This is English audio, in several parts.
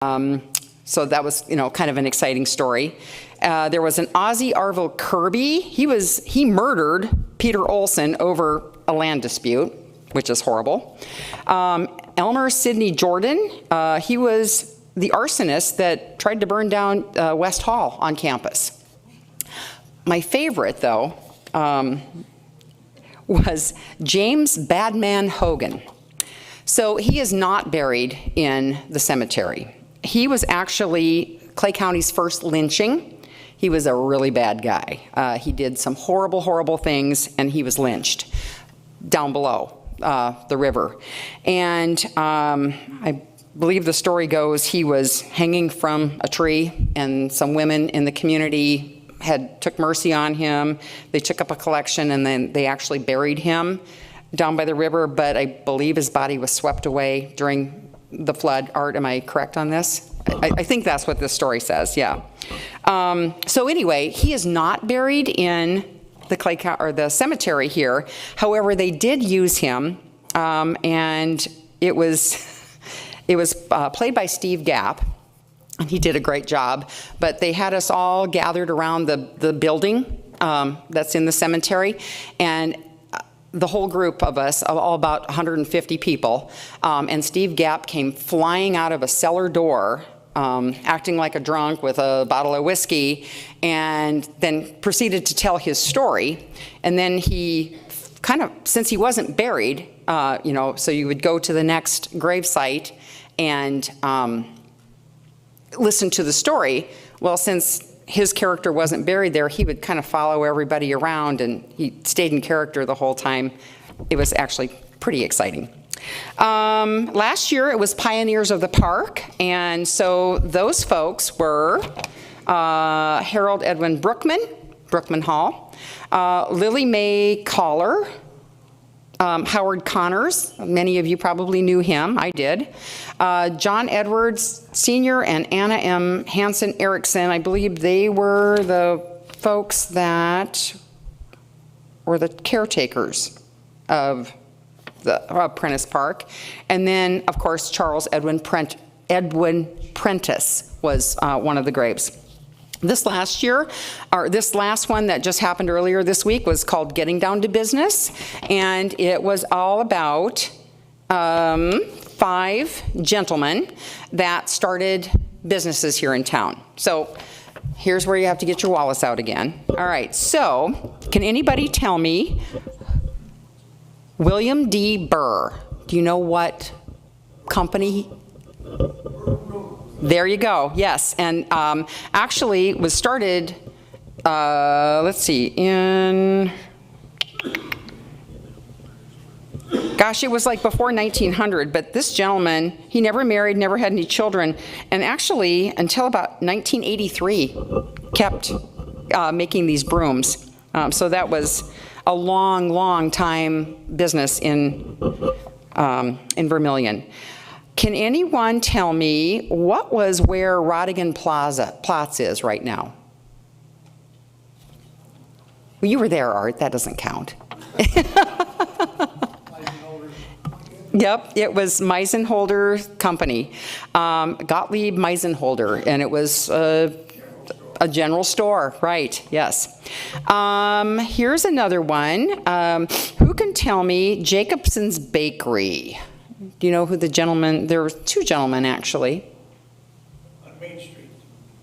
So that was, kind of an exciting story. There was an Ozzie Arville Kirby. He murdered Peter Olson over a land dispute, which is horrible. Elmer Sidney Jordan, he was the arsonist that tried to burn down West Hall on campus. My favorite, though, was James Badman Hogan. So he is not buried in the cemetery. He was actually Clay County's first lynching. He was a really bad guy. He did some horrible, horrible things, and he was lynched down below the river. And I believe the story goes he was hanging from a tree, and some women in the community took mercy on him. They took up a collection, and then they actually buried him down by the river, but I believe his body was swept away during the flood. Art, am I correct on this? I think that's what this story says, yeah. So anyway, he is not buried in the cemetery here. However, they did use him, and it was played by Steve Gapp. And he did a great job, but they had us all gathered around the building that's in the cemetery, and the whole group of us, all about 150 people, and Steve Gapp came flying out of a cellar door, acting like a drunk with a bottle of whiskey, and then proceeded to tell his story. And then he since he wasn't buried, so you would go to the next gravesite and listen to the story. Well, since his character wasn't buried there, he would kind of follow everybody around, and he stayed in character the whole time. It was actually pretty exciting. Last year, it was Pioneers of the Park, and so those folks were Harold Edwin Brookman Hall, Lily Mae Collar, Howard Connors, many of you probably knew him, I did. John Edwards Sr. and Anna M. Hansen Erickson, I believe they were the folks that were the caretakers of the Prentice Park. And then, of course, Charles Edwin Prentice was one of the graves. This last one that just happened earlier this week was called Getting Down to Business, and it was all about 5 gentlemen that started businesses here in town. So here's where you have to get your wallets out again. All right, so can anybody tell me William D. Burr? Do you know what company? There you go, yes. And actually was started, let's see, it was like before 1900, but this gentleman, he never married, never had any children, and actually until about 1983 kept making these brooms. So that was a long, long time business in Vermillion. Can anyone tell me what was where Rodigan Platz is right now? Well, you were there, Art. That doesn't count. Yep, it was Meisenholder Company, Gottlieb Meisenholder, and it was a general store, right? Yes. Here's another one. Who can tell me Jacobson's Bakery? Do you know who the gentleman? There were 2 gentlemen actually. On Main Street.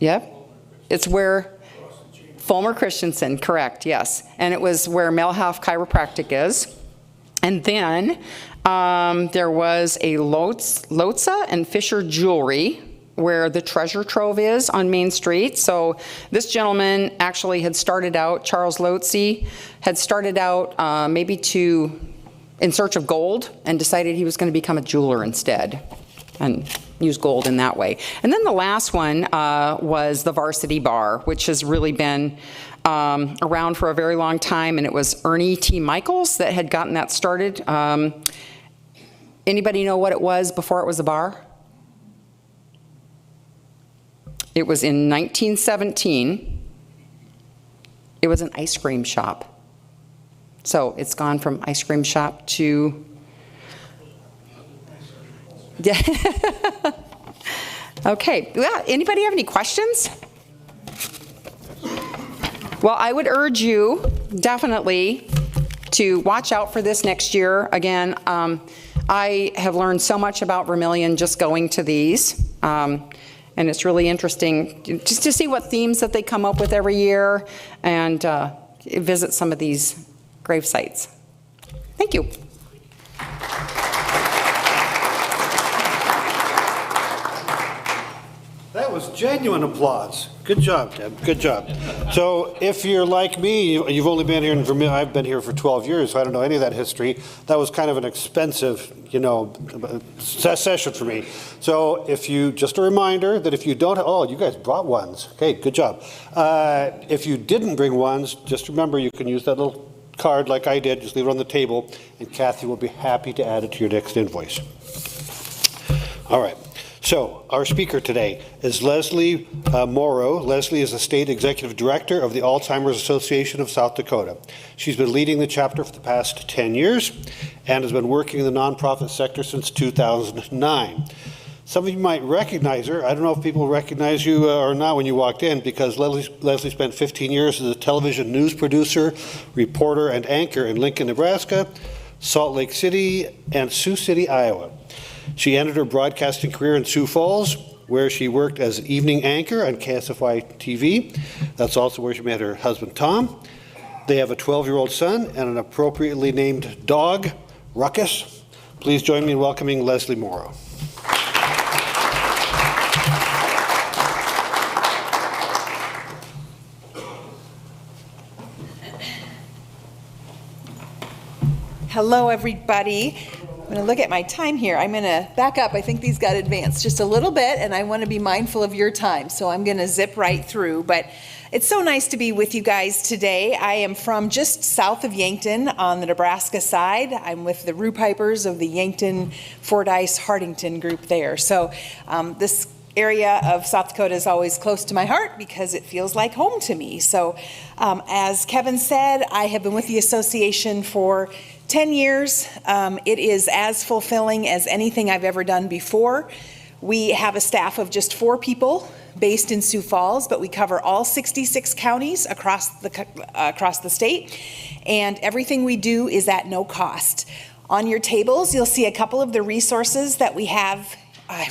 Yep. It's where Fulmer Christensen, correct? Yes, and it was where Melhoff Chiropractic is. And then there was a Lotza and Fisher Jewelry where the treasure trove is on Main Street. So this gentleman actually had started out, Charles Lotze, had started out maybe in search of gold and decided he was going to become a jeweler instead and use gold in that way. And then the last one was the Varsity Bar, which has really been around for a very long time, and it was Ernie T. Michaels that had gotten that started. Anybody know what it was before it was a bar? It was in 1917. It was an ice cream shop. So it's gone from ice cream shop to Okay, yeah, anybody have any questions? Well, I would urge you definitely to watch out for this next year. Again, I have learned so much about Vermillion just going to these. And it's really interesting just to see what themes that they come up with every year and visit some of these grave sites. Thank you. That was genuine applause. Good job, Deb. Good job. So if you're like me, you've only been here in Vermillion. I've been here for 12 years, so I don't know any of that history. That was kind of an expensive, session for me. So just a reminder that if you don't, you guys brought ones. Okay, good job. If you didn't bring ones, just remember you can use that little card like I did. Just leave it on the table, and Kathy will be happy to add it to your next invoice. All right. So our speaker today is Leslie Morrow. Leslie is the State Executive Director of the Alzheimer's Association of South Dakota. She's been leading the chapter for the past 10 years and has been working in the nonprofit sector since 2009. Some of you might recognize her. I don't know if people recognize you or not when you walked in, because Leslie spent 15 years as a television news producer, reporter, and anchor in Lincoln, Nebraska, Salt Lake City, and Sioux City, Iowa. She ended her broadcasting career in Sioux Falls, where she worked as an evening anchor on KSFY TV. That's also where she met her husband, Tom. They have a 12-year-old son and an appropriately named dog, Ruckus. Please join me in welcoming Leslie Morrow. Hello, everybody. I'm going to look at my time here. I'm going to back up. I think these got advanced just a little bit, and I want to be mindful of your time, so I'm going to zip right through. But it's so nice to be with you guys today. I am from just south of Yankton on the Nebraska side. I'm with the Roo Pipers of the Yankton, Fordyce, Hardington group there. So this area of South Dakota is always close to my heart because it feels like home to me. So as Kevin said, I have been with the association for 10 years. It is as fulfilling as anything I've ever done before. We have a staff of just 4 people based in Sioux Falls, but we cover all 66 counties across the state, and everything we do is at no cost. On your tables, you'll see a couple of the resources that we have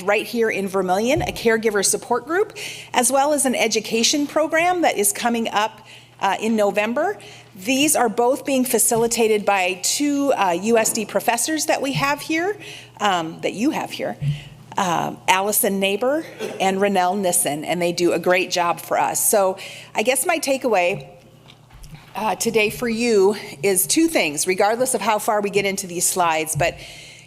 right here in Vermillion, a caregiver support group, as well as an education program that is coming up in November. These are both being facilitated by 2 USD professors that we have here, that you have here, Allison Neighbor and Renelle Nissen, and they do a great job for us. So I guess my takeaway today for you is 2 things, regardless of how far we get into these slides. But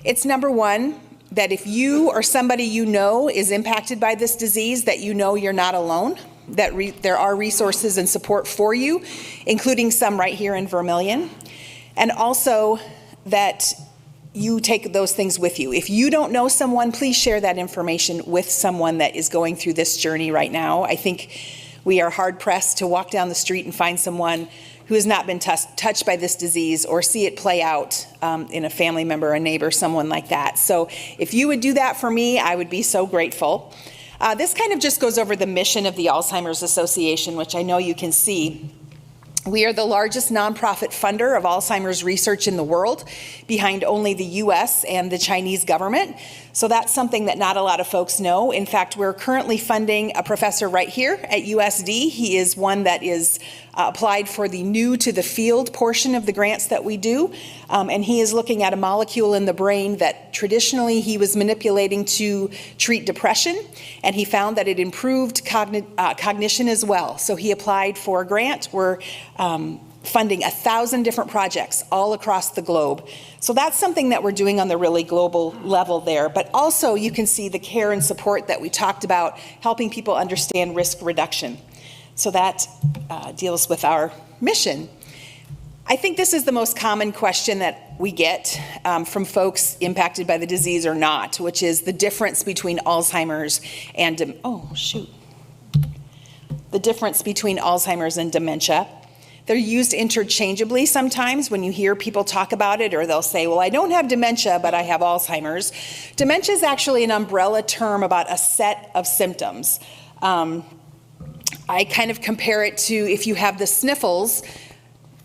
it's number 1, that if you or somebody you know is impacted by this disease, that you know you're not alone, that there are resources and support for you, including some right here in Vermillion, and also that you take those things with you. If you don't know someone, please share that information with someone that is going through this journey right now. I think we are hard-pressed to walk down the street and find someone who has not been touched by this disease or see it play out in a family member, a neighbor, someone like that. So if you would do that for me, I would be so grateful. This kind of just goes over the mission of the Alzheimer's Association, which I know you can see. We are the largest nonprofit funder of Alzheimer's research in the world, behind only the US and the Chinese government. So that's something that not a lot of folks know. In fact, we're currently funding a professor right here at USD. He is one that is applied for the new to the field portion of the grants that we do. And he is looking at a molecule in the brain that traditionally he was manipulating to treat depression. And he found that it improved cognition as well. So he applied for a grant. We're funding 1,000 different projects all across the globe. So that's something that we're doing on the really global level there. But also you can see the care and support that we talked about, helping people understand risk reduction. So that deals with our mission. I think this is the most common question that we get from folks impacted by the disease or not, which is the difference between Alzheimer's and the difference between Alzheimer's and dementia. They're used interchangeably sometimes when you hear people talk about it, or they'll say, well, I don't have dementia, but I have Alzheimer's. Dementia is actually an umbrella term about a set of symptoms. I kind of compare it to if you have the sniffles,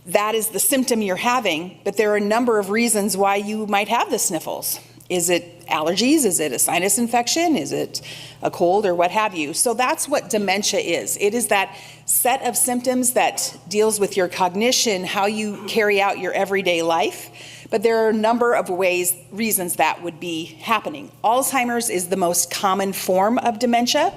that is the symptom you're having, but there are a number of reasons why you might have the sniffles. Is it allergies? Is it a sinus infection? Is it a cold or what have you? So that's what dementia is. It is that set of symptoms that deals with your cognition, how you carry out your everyday life. But there are a number of reasons that would be happening. Alzheimer's is the most common form of dementia.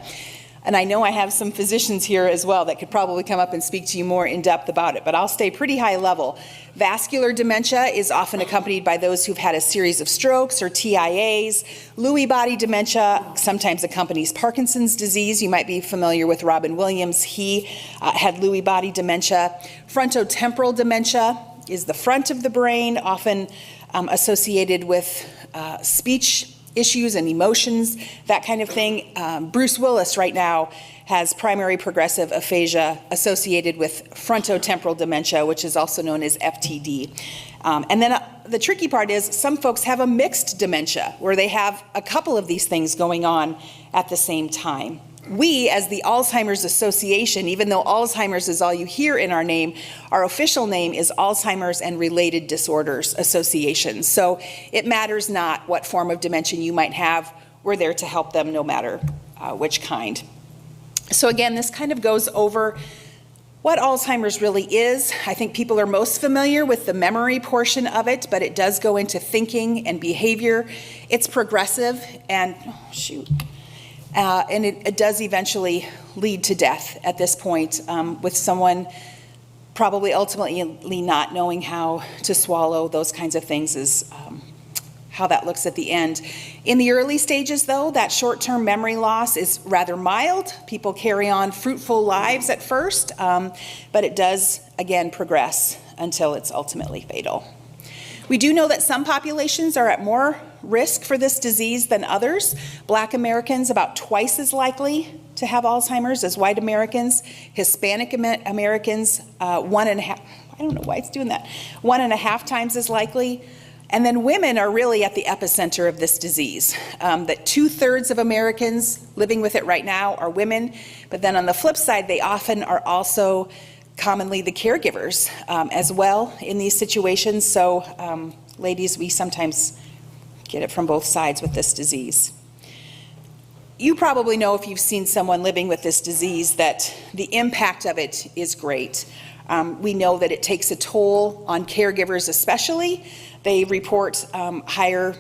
And I know I have some physicians here as well that could probably come up and speak to you more in depth about it, but I'll stay pretty high level. Vascular dementia is often accompanied by those who've had a series of strokes or TIAs. Lewy body dementia sometimes accompanies Parkinson's disease. You might be familiar with Robin Williams. He had Lewy body dementia. Frontotemporal dementia is the front of the brain, often associated with speech issues and emotions, that kind of thing. Bruce Willis right now has primary progressive aphasia associated with frontotemporal dementia, which is also known as FTD. And then the tricky part is some folks have a mixed dementia where they have a couple of these things going on at the same time. We, as the Alzheimer's Association, even though Alzheimer's is all you hear in our name, our official name is Alzheimer's and Related Disorders Association. So it matters not what form of dementia you might have. We're there to help them no matter which kind. So again, this kind of goes over what Alzheimer's really is. I think people are most familiar with the memory portion of it, but it does go into thinking and behavior. It's progressive and, and it does eventually lead to death at this point, with someone probably ultimately not knowing how to swallow. Those kinds of things is how that looks at the end. In the early stages, though, that short-term memory loss is rather mild. People carry on fruitful lives at first, but it does, again, progress until it's ultimately fatal. We do know that some populations are at more risk for this disease than others. Black Americans about twice as likely to have Alzheimer's as white Americans. Hispanic Americans, 1.5, I don't know why it's doing that, 1.5 times as likely. And then women are really at the epicenter of this disease. That 2/3 of Americans living with it right now are women, but then on the flip side, they often are also commonly the caregivers as well in these situations. So ladies, we sometimes get it from both sides with this disease. You probably know, if you've seen someone living with this disease, that the impact of it is great. We know that it takes a toll on caregivers especially. They report higher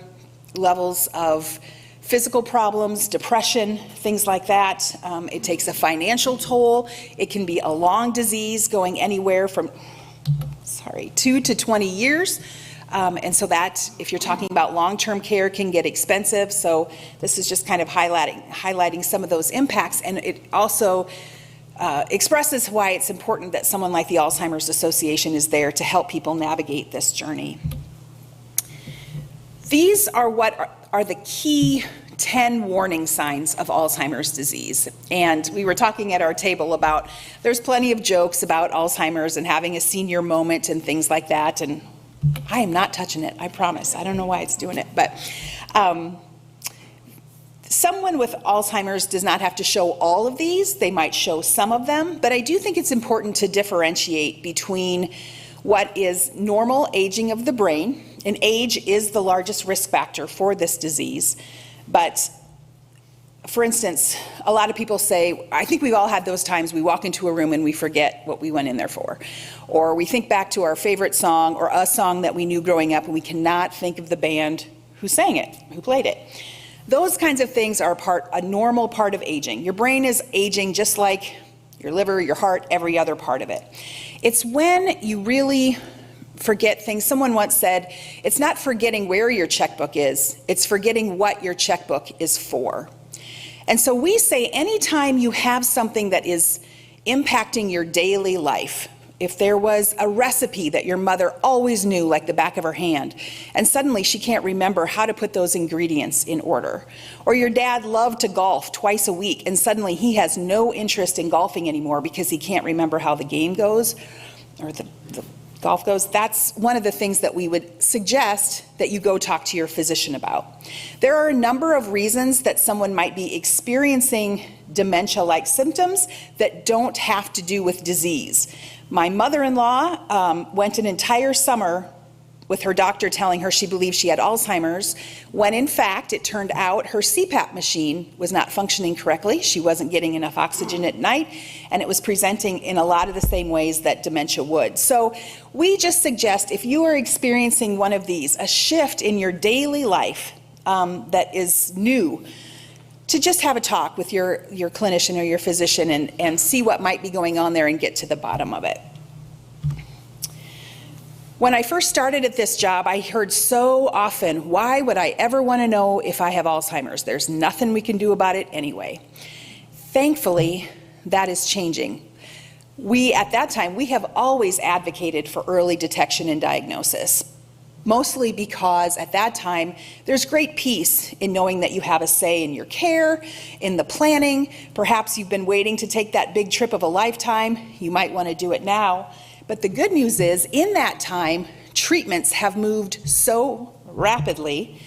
levels of physical problems, depression, things like that. It takes a financial toll. It can be a long disease going anywhere from 2 to 20 years. And so that, if you're talking about long-term care, can get expensive. So this is just kind of highlighting some of those impacts. And it also expresses why it's important that someone like the Alzheimer's Association is there to help people navigate this journey. These are what are the key 10 warning signs of Alzheimer's disease. And we were talking at our table about, there's plenty of jokes about Alzheimer's and having a senior moment and things like that. And I am not touching it, I promise. I don't know why it's doing it. But someone with Alzheimer's does not have to show all of these. They might show some of them. But I do think it's important to differentiate between what is normal aging of the brain, and age is the largest risk factor for this disease. But for instance, a lot of people say, I think we've all had those times we walk into a room and we forget what we went in there for. Or we think back to our favorite song or a song that we knew growing up and we cannot think of the band who sang it, who played it. Those kinds of things are a normal part of aging. Your brain is aging just like your liver, your heart, every other part of it. It's when you really forget things. Someone once said, it's not forgetting where your checkbook is, it's forgetting what your checkbook is for. And so we say anytime you have something that is impacting your daily life, if there was a recipe that your mother always knew like the back of her hand, and suddenly she can't remember how to put those ingredients in order, or your dad loved to golf twice a week and suddenly he has no interest in golfing anymore because he can't remember how the game goes, or the golf goes, that's one of the things that we would suggest that you go talk to your physician about. There are a number of reasons that someone might be experiencing dementia-like symptoms that don't have to do with disease. My mother-in-law went an entire summer with her doctor telling her she believed she had Alzheimer's, when in fact it turned out her CPAP machine was not functioning correctly. She wasn't getting enough oxygen at night, and it was presenting in a lot of the same ways that dementia would. So we just suggest, if you are experiencing one of these, a shift in your daily life that is new, to just have a talk with your clinician or your physician and see what might be going on there and get to the bottom of it. When I first started at this job, I heard so often, why would I ever want to know if I have Alzheimer's? There's nothing we can do about it anyway. Thankfully, that is changing. At that time, we have always advocated for early detection and diagnosis, mostly because at that time, there's great peace in knowing that you have a say in your care, in the planning. Perhaps you've been waiting to take that big trip of a lifetime. You might want to do it now. But the good news is, in that time, treatments have moved so rapidly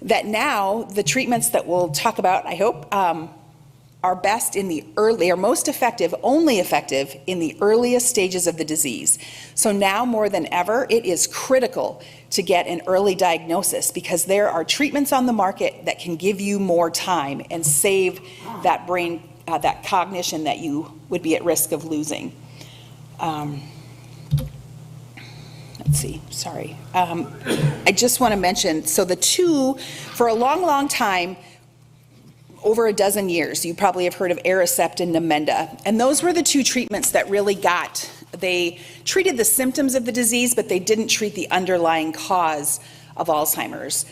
that now the treatments that we'll talk about, I hope, are best in the early, or most effective, only effective in the earliest stages of the disease. So now more than ever, it is critical to get an early diagnosis, because there are treatments on the market that can give you more time and save that brain, that cognition that you would be at risk of losing. Let's see, sorry. I just want to mention, so the two, for a long, long time, over a dozen years, you probably have heard of Aricept and Namenda. And those were the two treatments that really they treated the symptoms of the disease, but they didn't treat the underlying cause of Alzheimer's.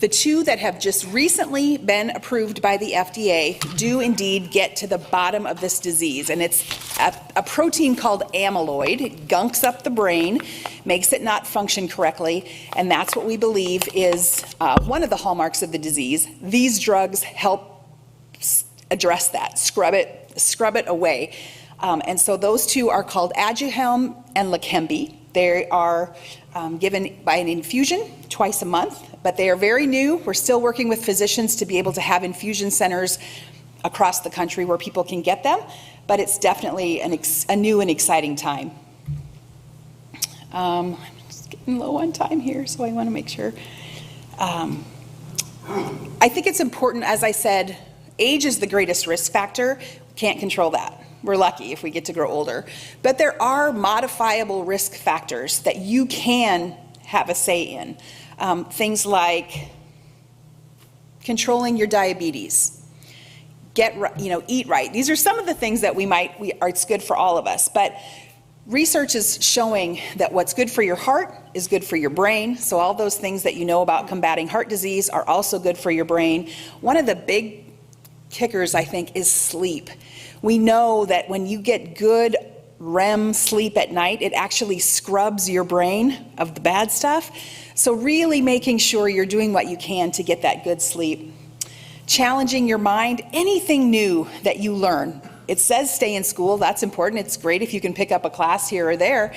The two that have just recently been approved by the FDA do indeed get to the bottom of this disease, and it's a protein called amyloid. It gunks up the brain, makes it not function correctly, and that's what we believe is one of the hallmarks of the disease. These drugs help address that, scrub it away. And so those two are called Aduhelm and Leqembi. They are given by an infusion twice a month, but they are very new. We're still working with physicians to be able to have infusion centers across the country where people can get them, but it's definitely a new and exciting time. I'm just getting low on time here, so I want to make sure. I think it's important, as I said, age is the greatest risk factor. Can't control that. We're lucky if we get to grow older. But there are modifiable risk factors that you can have a say in. Things like controlling your diabetes, eat right. These are some of the things that it's good for all of us. But research is showing that what's good for your heart is good for your brain. So all those things that you know about combating heart disease are also good for your brain. One of the big kickers, I think, is sleep. We know that when you get good REM sleep at night, it actually scrubs your brain of the bad stuff. So really making sure you're doing what you can to get that good sleep. Challenging your mind, anything new that you learn. It says stay in school, that's important. It's great if you can pick up a class here or there.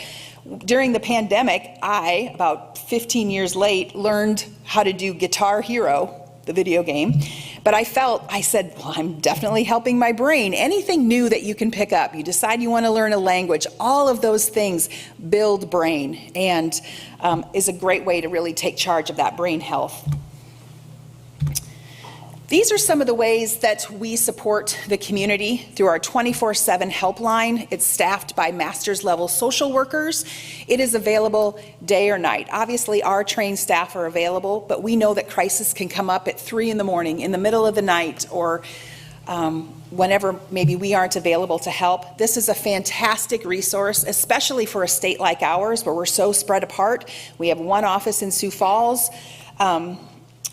During the pandemic, I, about 15 years late, learned how to do Guitar Hero, the video game. But I said, well, I'm definitely helping my brain. Anything new that you can pick up, you decide you want to learn a language, all of those things build brain and is a great way to really take charge of that brain health. These are some of the ways that we support the community through our 24/7 helpline. It's staffed by master's level social workers. It is available day or night. Obviously, our trained staff are available, but we know that crisis can come up at 3 in the morning, in the middle of the night, or whenever maybe we aren't available to help. This is a fantastic resource, especially for a state like ours where we're so spread apart. We have one office in Sioux Falls.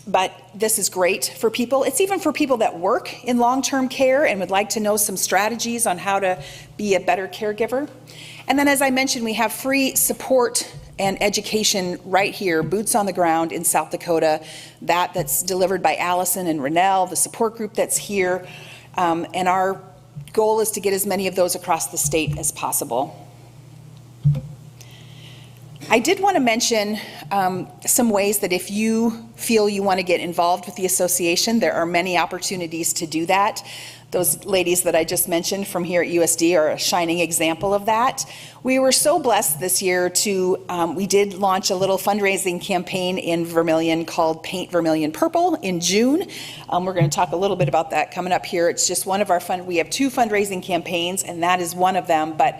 But this is great for people. It's even for people that work in long-term care and would like to know some strategies on how to be a better caregiver. And then, as I mentioned, we have free support and education right here, boots on the ground in South Dakota. That's delivered by Allison and Rennell, the support group that's here. And our goal is to get as many of those across the state as possible. I did want to mention some ways that if you feel you want to get involved with the association, there are many opportunities to do that. Those ladies that I just mentioned from here at USD are a shining example of that. We were so blessed this year we did launch a little fundraising campaign in Vermillion called Paint Vermillion Purple in June. We're going to talk a little bit about that coming up here. It's just one of our we have 2 fundraising campaigns, and that is one of them. But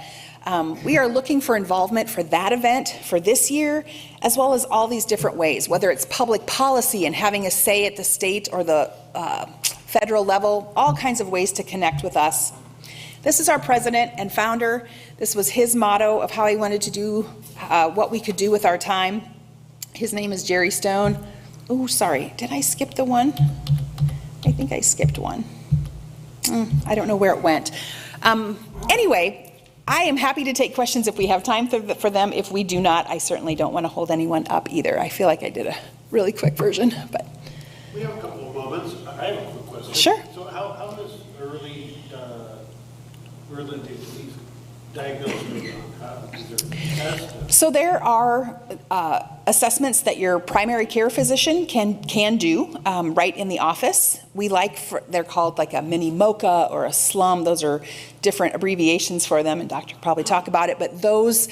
we are looking for involvement for that event for this year, as well as all these different ways, whether it's public policy and having a say at the state or the federal level, all kinds of ways to connect with us. This is our president and founder. This was his motto of how he wanted to do what we could do with our time. His name is Jerry Stone. Oh, sorry, did I skip the one? I think I skipped one. I don't know where it went. Anyway, I am happy to take questions if we have time for them. If we do not, I certainly don't want to hold anyone up either. I feel like I did a really quick version, but. We have a couple of moments. I have a quick question. Sure. So how does early disease diagnosis So there are assessments that your primary care physician can do right in the office. They're called like a mini MOCA or a SLUM. Those are different abbreviations for them, and Doctor can probably talk about it. But those,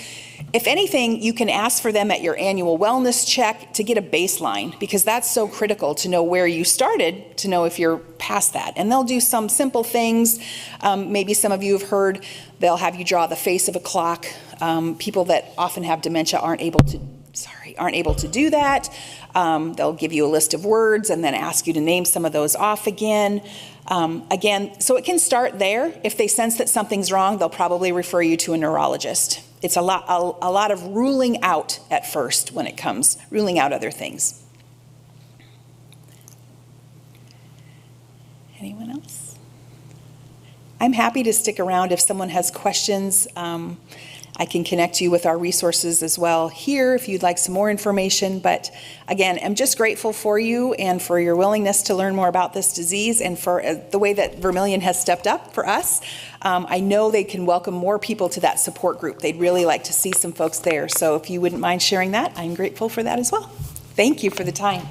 if anything, you can ask for them at your annual wellness check to get a baseline, because that's so critical to know where you started, to know if you're past that. And they'll do some simple things. Maybe some of you have heard they'll have you draw the face of a clock. People that often have dementia aren't able to do that. They'll give you a list of words and then ask you to name some of those off again. So it can start there. If they sense that something's wrong, they'll probably refer you to a neurologist. It's a lot of ruling out at first when it comes, ruling out other things. Anyone else? I'm happy to stick around if someone has questions. I can connect you with our resources as well here if you'd like some more information. But again, I'm just grateful for you and for your willingness to learn more about this disease, and for the way that Vermillion has stepped up for us. I know they can welcome more people to that support group. They'd really like to see some folks there. So if you wouldn't mind sharing that, I'm grateful for that as well. Thank you for the time.